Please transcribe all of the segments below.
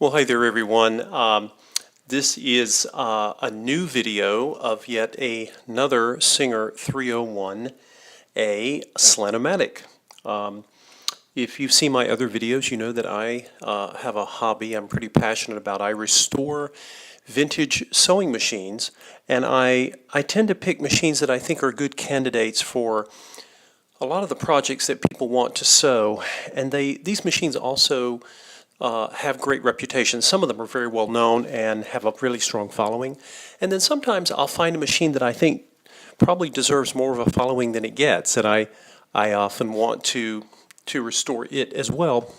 Well, hi there, everyone. This is a new video of yet another Singer 301A Slant-O-Matic. If you've seen my other videos, you know that I have a hobby I'm pretty passionate about. I restore vintage sewing machines, and I tend to pick machines that I think are good candidates for a lot of the projects that people want to sew. And these machines also have great reputations. Some of them are very well known and have a really strong following. And then sometimes I'll find a machine that I think probably deserves more of a following than it gets, and I often want to restore it as well.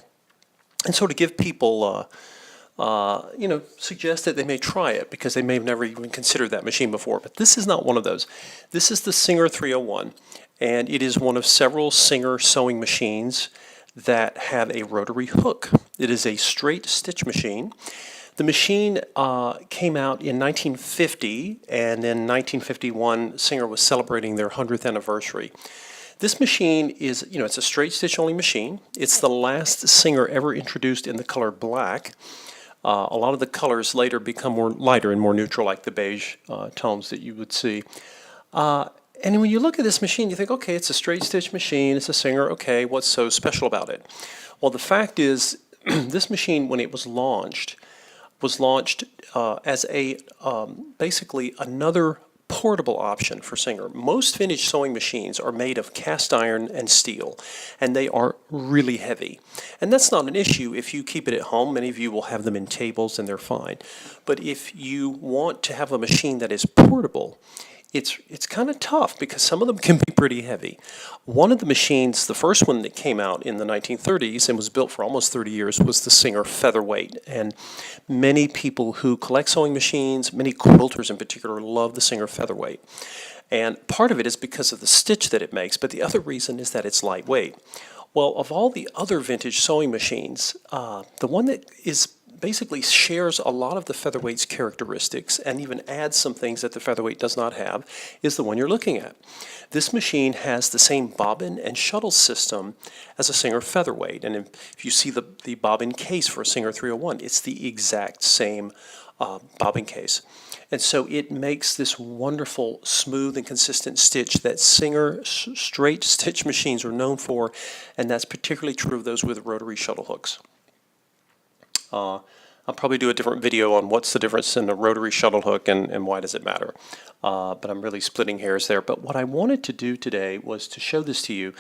And so to give people, suggest that they may try it because they may have never even considered that machine before. But this is not one of those. This is the Singer 301, and it is one of several Singer sewing machines that have a rotary hook. It is a straight stitch machine. The machine came out in 1950, and in 1951, Singer was celebrating their 100th anniversary. This machine is, it's a straight stitch only machine. It's the last Singer ever introduced in the color black. A lot of the colors later become more lighter and more neutral, like the beige tones that you would see. And when you look at this machine, you think, okay, it's a straight stitch machine, it's a Singer, okay, what's so special about it? Well, the fact is, this machine, when it was launched as a basically another portable option for Singer. Most vintage sewing machines are made of cast iron and steel, and they are really heavy. And that's not an issue if you keep it at home. Many of you will have them in tables and they're fine. But if you want to have a machine that is portable, it's kind of tough because some of them can be pretty heavy. One of the machines, the first one that came out in the 1930s and was built for almost 30 years, was the Singer Featherweight. And many people who collect sewing machines, many quilters in particular, love the Singer Featherweight. And part of it is because of the stitch that it makes, but the other reason is that it's lightweight. Well, of all the other vintage sewing machines, the one that is basically shares a lot of the Featherweight's characteristics and even adds some things that the Featherweight does not have is the one you're looking at. This machine has the same bobbin and shuttle system as a Singer Featherweight, and if you see the bobbin case for a Singer 301, it's the exact same bobbin case. And so it makes this wonderful, smooth and consistent stitch that Singer straight stitch machines are known for, and that's particularly true of those with rotary shuttle hooks. I'll probably do a different video on what's the difference in a rotary shuttle hook and why does it matter. But I'm really splitting hairs there. But what I wanted to do today was to show this to you.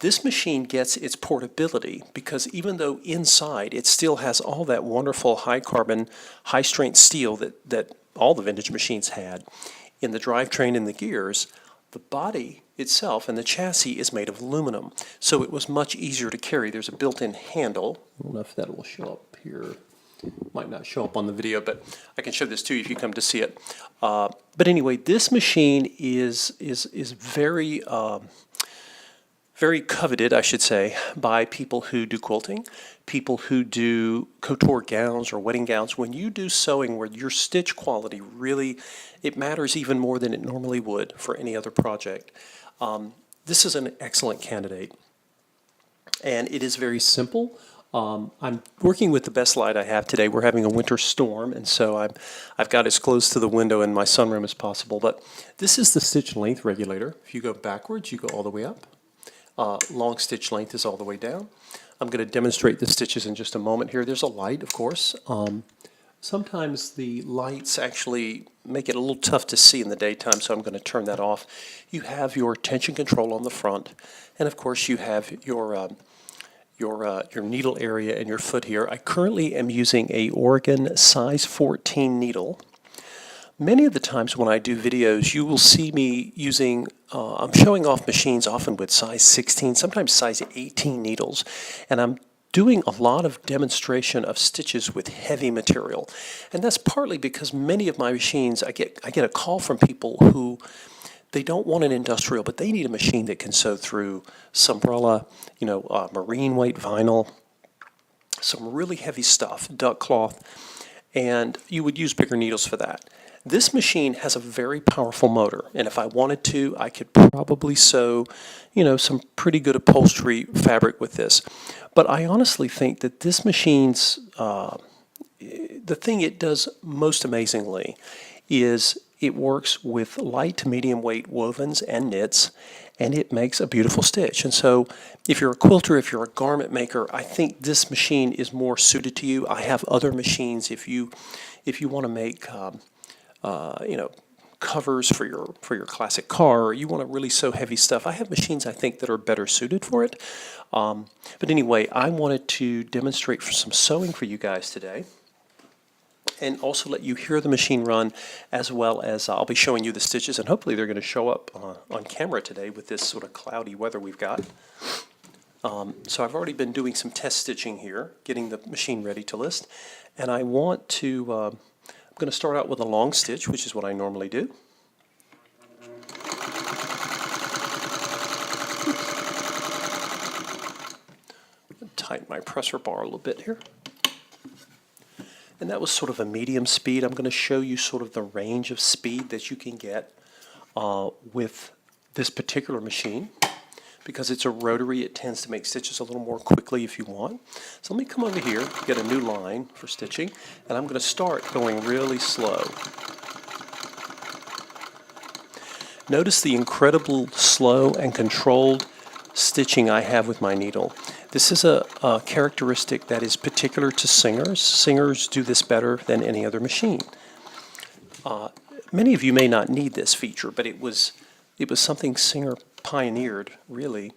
This machine gets its portability because even though inside it still has all that wonderful high carbon, high strength steel that all the vintage machines had, in the drivetrain and the gears, the body itself and the chassis is made of aluminum, so it was much easier to carry. There's a built-in handle. I don't know if that will show up here. Might not show up on the video, but I can show this to you if you come to see it. But anyway, this machine is very very coveted, I should say, by people who do quilting, people who do couture gowns or wedding gowns. When you do sewing where your stitch quality really, it matters even more than it normally would for any other project. This is an excellent candidate, and it is very simple. I'm working with the best light I have today. We're having a winter storm, and so I've got as close to the window in my sunroom as possible. But this is the stitch length regulator. If you go backwards, you go all the way up. Long stitch length is all the way down. I'm going to demonstrate the stitches in just a moment here. There's a light, of course. Sometimes the lights actually make it a little tough to see in the daytime, so I'm going to turn that off. You have your tension control on the front, and of course you have your needle area and your foot here. I currently am using a Oregon size 14 needle. Many of the times when I do videos, you will see me using, I'm showing off machines often with size 16, sometimes size 18 needles, and I'm doing a lot of demonstration of stitches with heavy material. And that's partly because many of my machines, I get a call from people who they don't want an industrial, but they need a machine that can sew through Sunbrella, marine weight vinyl, some really heavy stuff, duck cloth, and you would use bigger needles for that. This machine has a very powerful motor, and if I wanted to, I could probably sew, some pretty good upholstery fabric with this. But I honestly think that this machine's the thing it does most amazingly is it works with light to medium weight wovens and knits, and it makes a beautiful stitch. And so if you're a quilter, if you're a garment maker, I think this machine is more suited to you. I have other machines if you want to make you know, covers for your classic car, or you want to really sew heavy stuff. I have machines I think that are better suited for it. But anyway, I wanted to demonstrate some sewing for you guys today, and also let you hear the machine run, as well as I'll be showing you the stitches, and hopefully they're going to show up on camera today with this sort of cloudy weather we've got. So I've already been doing some test stitching here, getting the machine ready to list, and I want to, I'm going to start out with a long stitch, which is what I normally do. Tighten my presser bar a little bit here. And that was sort of a medium speed. I'm going to show you sort of the range of speed that you can get with this particular machine. Because it's a rotary, it tends to make stitches a little more quickly if you want. So let me come over here, get a new line for stitching, and I'm going to start going really slow. Notice the incredible slow and controlled stitching I have with my needle. This is a characteristic that is particular to singers. Singers do this better than any other machine. Many of you may not need this feature, but it was something Singer pioneered, really,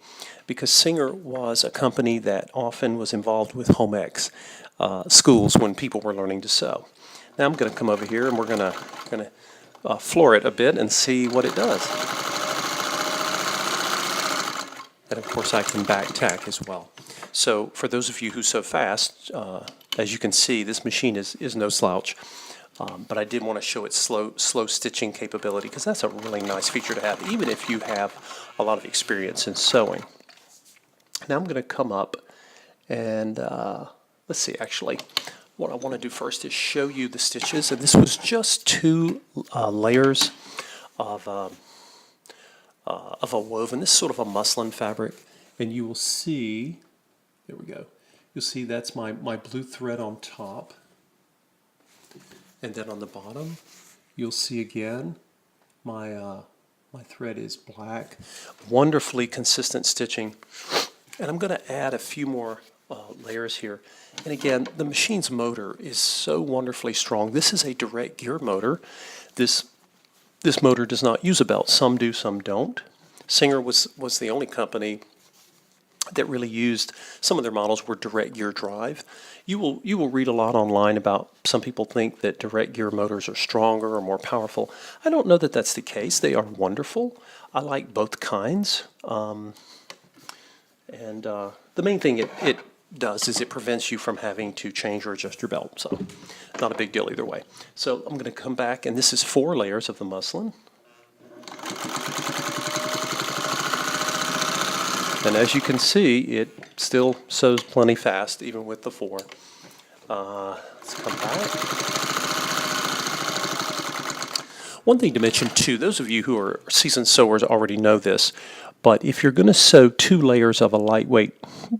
because Singer was a company that often was involved with home ec schools when people were learning to sew. Now I'm going to come over here and we're going to floor it a bit and see what it does. And of course I can back tack as well. So for those of you who sew fast, as you can see, this machine is no slouch. But I did want to show its slow stitching capability, because that's a really nice feature to have, even if you have a lot of experience in sewing. Now I'm going to come up and let's see, actually, what I want to do first is show you the stitches. And this was just 2 layers of a woven. This is sort of a muslin fabric, and you will see, there we go, you'll see that's my blue thread on top. And then on the bottom, you'll see again, my thread is black. Wonderfully consistent stitching. And I'm going to add a few more layers here. And again, the machine's motor is so wonderfully strong. This is a direct gear motor. This motor does not use a belt. Some do, some don't. Singer was the only company that really used, some of their models were direct gear drive. You will read a lot online about, some people think that direct gear motors are stronger or more powerful. I don't know that that's the case. They are wonderful. I like both kinds. The main thing it does is it prevents you from having to change or adjust your belt. So not a big deal either way. So I'm going to come back, and this is 4 layers of the muslin. And as you can see, it still sews plenty fast, even with the 4. Let's come back. One thing to mention too, those of you who are seasoned sewers already know this, but if you're going to sew 2 layers of a lightweight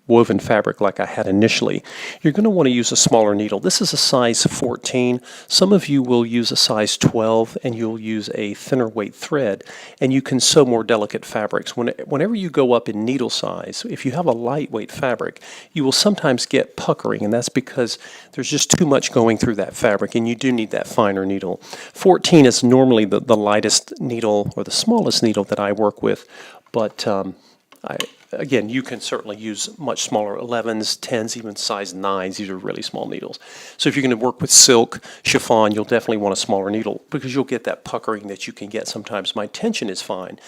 woven fabric like I had initially, you're going to want to use a smaller needle. This is a size 14. Some of you will use a size 12, and you'll use a thinner weight thread, and you can sew more delicate fabrics. Whenever you go up in needle size, if you have a lightweight fabric, you will sometimes get puckering, and that's because there's just too much going through that fabric, and you do need that finer needle. 14 is normally the lightest needle, or the smallest needle that I work with, but again, you can certainly use much smaller 11s, 10s, even size 9s. These are really small needles. So if you're going to work with silk, chiffon, you'll definitely want a smaller needle, because you'll get that puckering that you can get sometimes. My tension is fine.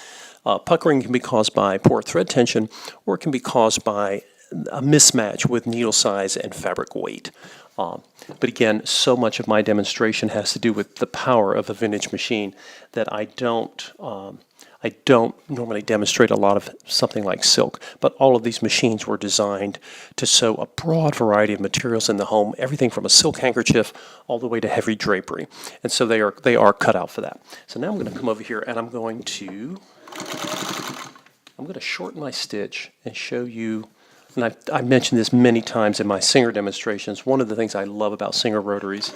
Puckering can be caused by poor thread tension, or it can be caused by a mismatch with needle size and fabric weight. But again, so much of my demonstration has to do with the power of a vintage machine that I don't normally demonstrate a lot of something like silk, but all of these machines were designed to sew a broad variety of materials in the home, everything from a silk handkerchief all the way to heavy drapery. And so they are cut out for that. So now I'm going to come over here, and I'm going to shorten my stitch and show you and I've mentioned this many times in my Singer demonstrations, one of the things I love about Singer rotaries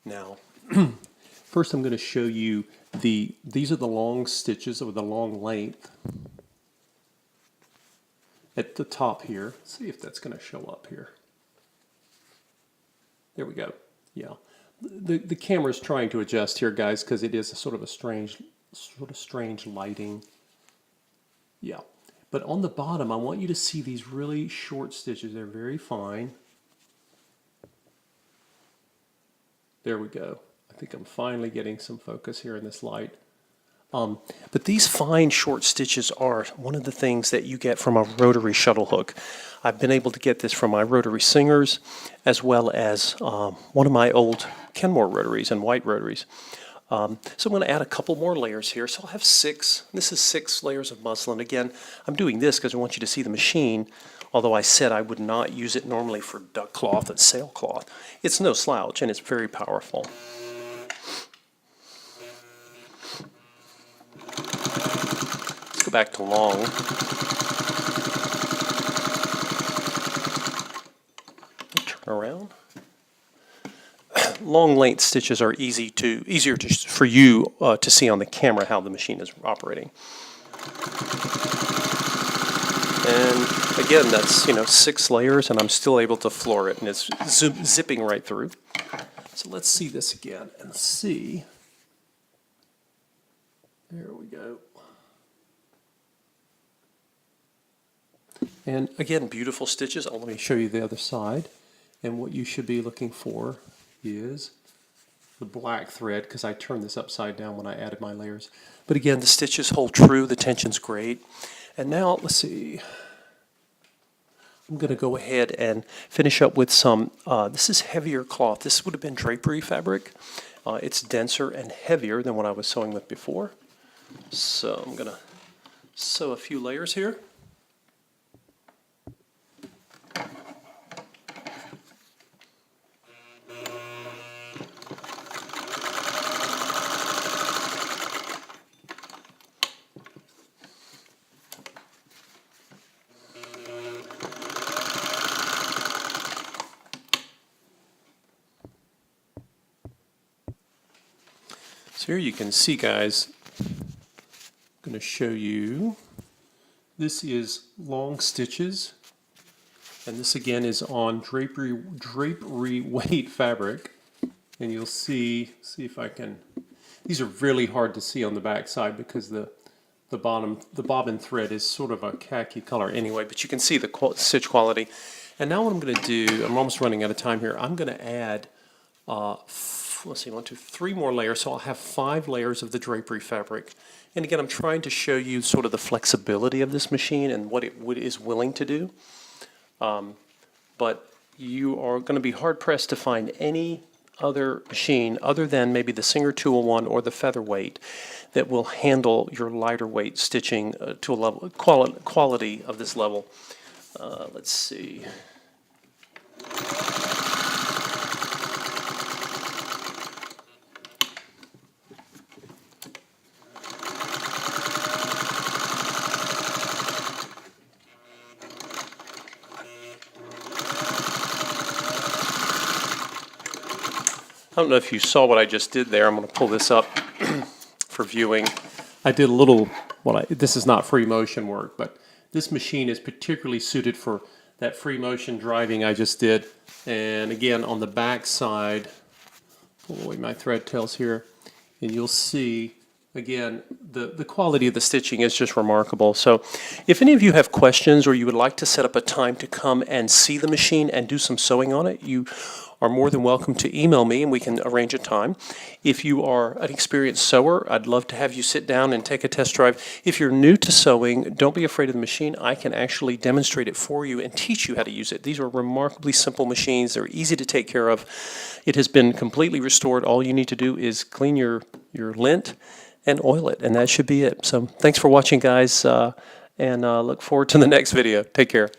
now. First I'm going to show you these are the long stitches or the long length at the top here. Let's see if that's going to show up here. There we go. Yeah. The camera is trying to adjust here, guys, because it is a sort of strange lighting. Yeah. But on the bottom, I want you to see these really short stitches. They're very fine. There we go. I think I'm finally getting some focus here in this light. But these fine short stitches are one of the things that you get from a rotary shuttle hook. I've been able to get this from my rotary Singers as well as one of my old Kenmore rotaries and white rotaries. So I'm going to add a couple more layers here. So I'll have 6. This is 6 layers of muslin. Again, I'm doing this because I want you to see the machine, although I said I would not use it normally for duck cloth and sailcloth. It's no slouch and it's very powerful. Let's go back to long. Turn around. Long length stitches are easier for you to see on the camera how the machine is operating. And again, that's 6 layers, and I'm still able to floor it, and it's zipping right through. So let's see this again and see. There we go. And again, beautiful stitches. Let me show you the other side. And what you should be looking for is the black thread, because I turned this upside down when I added my layers. But again, the stitches hold true, the tension's great. And now, let's see, I'm going to go ahead and finish up with some, this is heavier cloth. This would have been drapery fabric. It's denser and heavier than what I was sewing with before. So I'm going to sew a few layers here. So here you can see, guys, I'm going to show you, this is long stitches, and this again is on drapery weight fabric, and you'll see if I can, these are really hard to see on the back side because the bobbin thread is sort of a khaki color anyway, but you can see the stitch quality. And now what I'm going to do, I'm almost running out of time here, I'm going to add let's see, 1, 2, 3 more layers, so I'll have 5 layers of the drapery fabric. And again, I'm trying to show you sort of the flexibility of this machine and what it is willing to do. But you are going to be hard-pressed to find any other machine other than maybe the Singer 201 or the Featherweight that will handle your lighter weight stitching to a level quality of this level. Let's see. I don't know if you saw what I just did there. I'm going to pull this up for viewing. I did a little, this is not free motion work, but this machine is particularly suited for that free motion driving I just did. And again, on the back side, pull away my thread tails here, and you'll see, again, the quality of the stitching is just remarkable. So if any of you have questions or you would like to set up a time to come and see the machine and do some sewing on it, you are more than welcome to email me and we can arrange a time. If you are an experienced sewer, I'd love to have you sit down and take a test drive. If you're new to sewing, don't be afraid of the machine. I can actually demonstrate it for you and teach you how to use it. These are remarkably simple machines. They're easy to take care of. It has been completely restored. All you need to do is clean your lint and oil it, and that should be it. So thanks for watching, guys, and look forward to the next video. Take care.